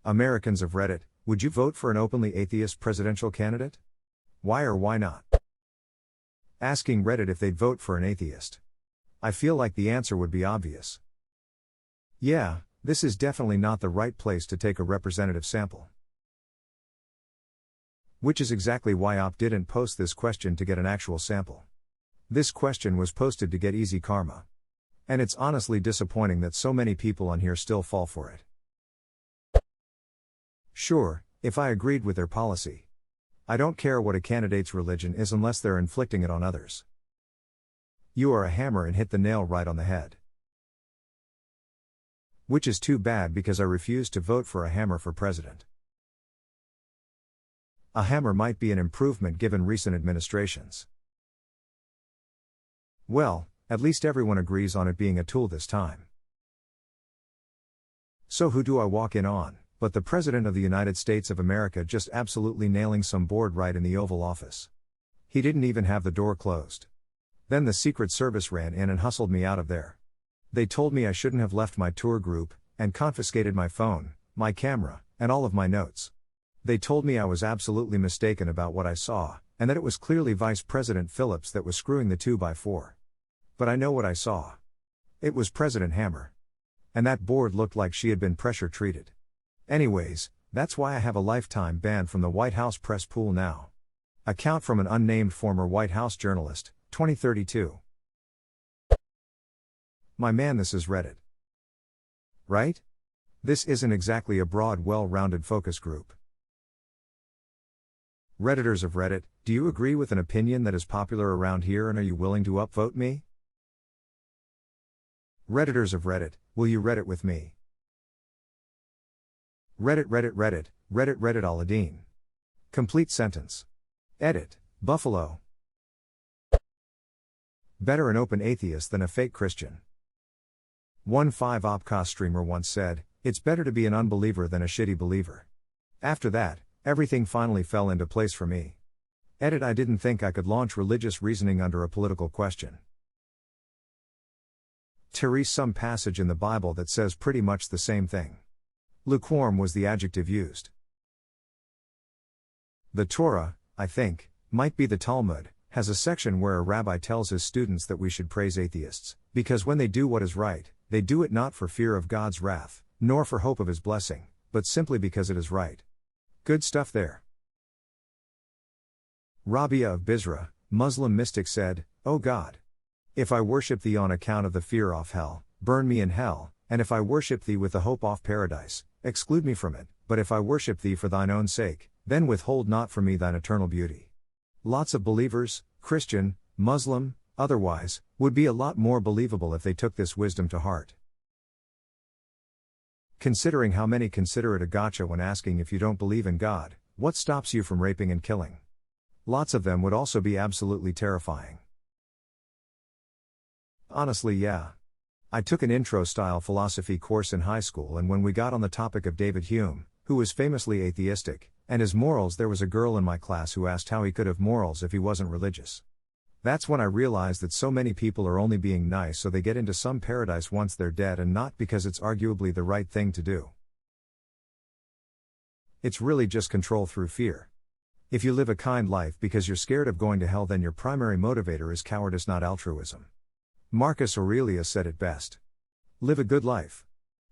Americans of Reddit, would you vote for an openly atheist presidential candidate? Why or why not? Asking Reddit if they'd vote for an atheist. I feel like the answer would be obvious. Yeah, this is definitely not the right place to take a representative sample. Which is exactly why Op didn't post this question to get an actual sample. This question was posted to get easy karma. And it's honestly disappointing that so many people on here still fall for it. Sure, if I agreed with their policy. I don't care what a candidate's religion is unless they're inflicting it on others. You are a hammer and hit the nail right on the head. Which is too bad because I refuse to vote for a hammer for president. A hammer might be an improvement given recent administrations. Well, at least everyone agrees on it being a tool this time. So who do I walk in on, but the President of the United States of America just absolutely nailing some board right in the Oval Office. He didn't even have the door closed. Then the Secret Service ran in and hustled me out of there. They told me I shouldn't have left my tour group, and confiscated my phone, my camera, and all of my notes. They told me I was absolutely mistaken about what I saw, and that it was clearly Vice President Phillips that was screwing the 2x4. But I know what I saw. It was President Hammer. And that board looked like she had been pressure treated. Anyways, that's why I have a lifetime ban from the White House press pool now. Account from an unnamed former White House journalist, 2032. My man, this is Reddit. Right? This isn't exactly a broad, well-rounded focus group. Redditors of Reddit, do you agree with an opinion that is popular around here and are you willing to upvote me? Redditors of Reddit, will you Reddit with me? Reddit Aladeen. Complete sentence. Edit, Buffalo. Better an open atheist than a fake Christian. 1.5 Opcos streamer once said, it's better to be an unbeliever than a shitty believer. After that, everything finally fell into place for me. Edit, I didn't think I could launch religious reasoning under a political question. Therese, some passage in the Bible that says pretty much the same thing. Lukewarm was the adjective used. The Torah, I think, might be the Talmud, has a section where a rabbi tells his students that we should praise atheists, because when they do what is right, they do it not for fear of God's wrath, nor for hope of his blessing, but simply because it is right. Good stuff there. Rabia of Bizra, Muslim mystic, said, O God! If I worship thee on account of the fear of hell, burn me in hell, and if I worship thee with the hope of paradise, exclude me from it, but if I worship thee for thine own sake, then withhold not from me thine eternal beauty. Lots of believers, Christian, Muslim, otherwise, would be a lot more believable if they took this wisdom to heart. Considering how many consider it a gotcha when asking if you don't believe in God, what stops you from raping and killing? Lots of them would also be absolutely terrifying. Honestly, yeah. I took an intro-style philosophy course in high school, and when we got on the topic of David Hume, who was famously atheistic, and his morals, there was a girl in my class who asked how he could have morals if he wasn't religious. That's when I realized that so many people are only being nice so they get into some paradise once they're dead, and not because it's arguably the right thing to do. It's really just control through fear. If you live a kind life because you're scared of going to hell, then your primary motivator is cowardice, not altruism. Marcus Aurelius said it best. Live a good life.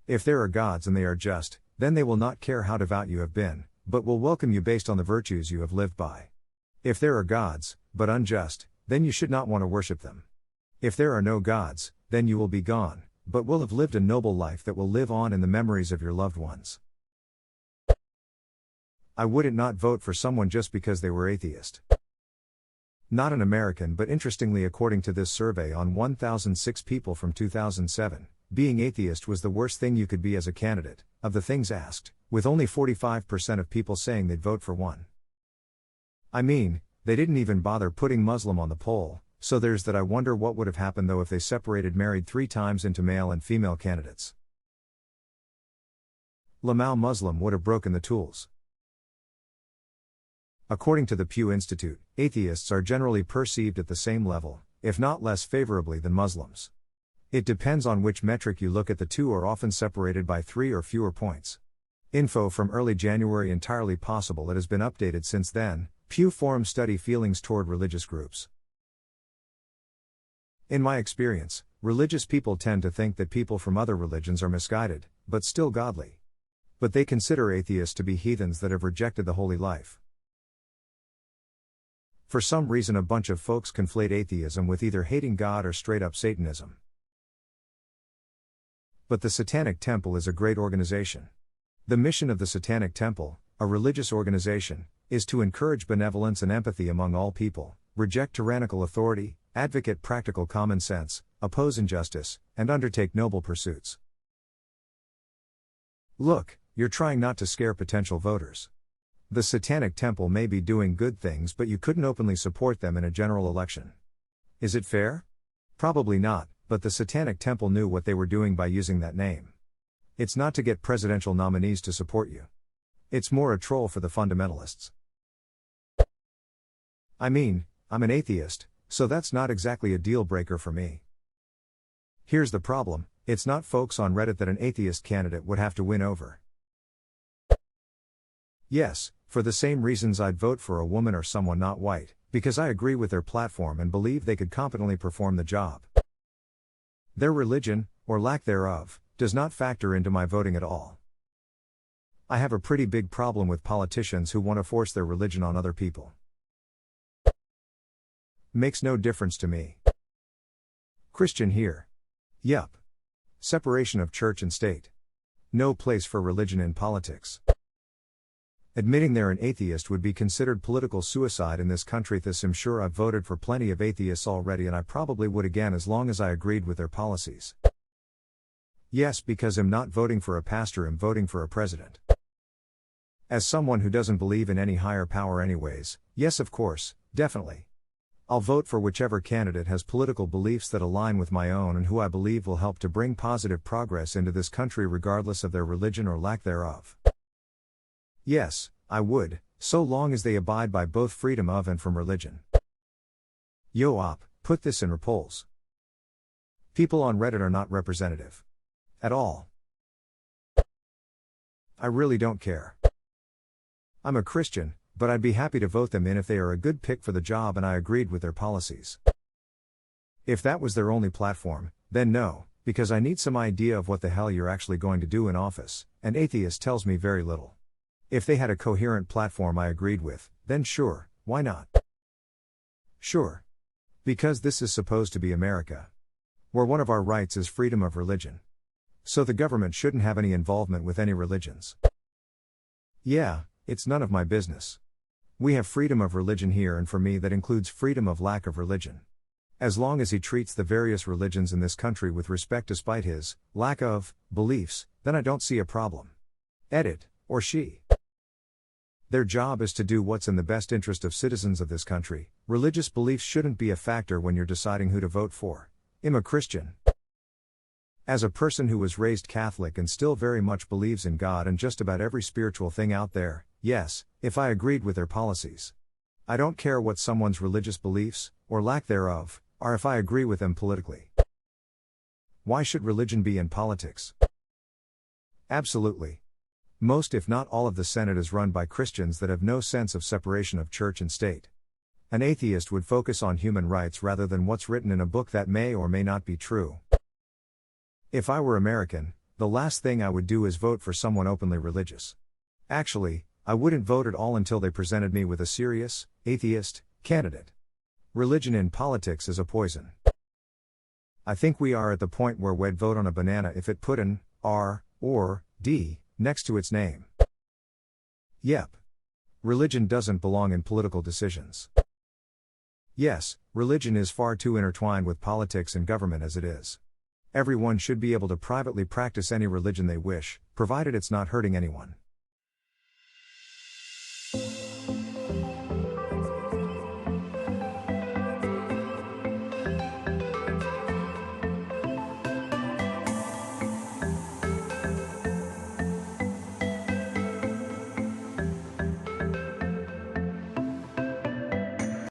If there are gods and they are just, then they will not care how devout you have been, but will welcome you based on the virtues you have lived by. If there are gods, but unjust, then you should not want to worship them. If there are no gods, then you will be gone, but will have lived a noble life that will live on in the memories of your loved ones. I wouldn't not vote for someone just because they were atheist. Not an American, but interestingly, according to this survey on 1,006 people from 2007, being atheist was the worst thing you could be as a candidate, of the things asked, with only 45% of people saying they'd vote for one. I mean, they didn't even bother putting Muslim on the poll, so there's that. I wonder what would have happened though if they separated married 3 times into male and female candidates. Lamal Muslim would have broken the tools. According to the Pew Institute, atheists are generally perceived at the same level, if not less favorably than Muslims. It depends on which metric you look at. The two are often separated by 3 or fewer points. Info from early January. Entirely possible it has been updated since then. Pew Forum study feelings toward religious groups. In my experience, religious people tend to think that people from other religions are misguided, but still godly. But they consider atheists to be heathens that have rejected the holy life. For some reason, a bunch of folks conflate atheism with either hating God or straight up Satanism. But the Satanic Temple is a great organization. The mission of the Satanic Temple, a religious organization, is to encourage benevolence and empathy among all people, reject tyrannical authority, advocate practical common sense, oppose injustice, and undertake noble pursuits. Look, you're trying not to scare potential voters. The Satanic Temple may be doing good things, but you couldn't openly support them in a general election. Is it fair? Probably not, but the Satanic Temple knew what they were doing by using that name. It's not to get presidential nominees to support you. It's more a troll for the fundamentalists. I mean, I'm an atheist, so that's not exactly a deal breaker for me. Here's the problem, it's not folks on Reddit that an atheist candidate would have to win over. Yes, for the same reasons I'd vote for a woman or someone not white, because I agree with their platform and believe they could competently perform the job. Their religion, or lack thereof, does not factor into my voting at all. I have a pretty big problem with politicians who want to force their religion on other people. Makes no difference to me. Christian here. Yup. Separation of church and state. No place for religion in politics. Admitting they're an atheist would be considered political suicide in this country. Thus, I'm sure I've voted for plenty of atheists already, and I probably would again as long as I agreed with their policies. Yes, because I'm not voting for a pastor, I'm voting for a president. As someone who doesn't believe in any higher power anyways, yes, of course, definitely. I'll vote for whichever candidate has political beliefs that align with my own and who I believe will help to bring positive progress into this country regardless of their religion or lack thereof. Yes, I would, so long as they abide by both freedom of and from religion. Yo op, put this in repolls. People on Reddit are not representative. At all. I really don't care. I'm a Christian, but I'd be happy to vote them in if they are a good pick for the job and I agreed with their policies. If that was their only platform, then no, because I need some idea of what the hell you're actually going to do in office, and atheist tells me very little. If they had a coherent platform I agreed with, then sure, why not? Sure. Because this is supposed to be America, where one of our rights is freedom of religion. So the government shouldn't have any involvement with any religions. Yeah, it's none of my business. We have freedom of religion here, and for me that includes freedom of lack of religion. As long as he treats the various religions in this country with respect despite his lack of beliefs, then I don't see a problem. Edit, or she. Their job is to do what's in the best interest of citizens of this country. Religious beliefs shouldn't be a factor when you're deciding who to vote for. I'm a Christian. As a person who was raised Catholic and still very much believes in God and just about every spiritual thing out there, yes, if I agreed with their policies. I don't care what someone's religious beliefs, or lack thereof, are if I agree with them politically. Why should religion be in politics? Absolutely. Most if not all of the Senate is run by Christians that have no sense of separation of church and state. An atheist would focus on human rights rather than what's written in a book that may or may not be true. If I were American, the last thing I would do is vote for someone openly religious. Actually, I wouldn't vote at all until they presented me with a serious, atheist, candidate. Religion in politics is a poison. I think we are at the point where we'd vote on a banana if it put an R, or D, next to its name. Yep. Religion doesn't belong in political decisions. Yes, religion is far too intertwined with politics and government as it is. Everyone should be able to privately practice any religion they wish, provided it's not hurting anyone.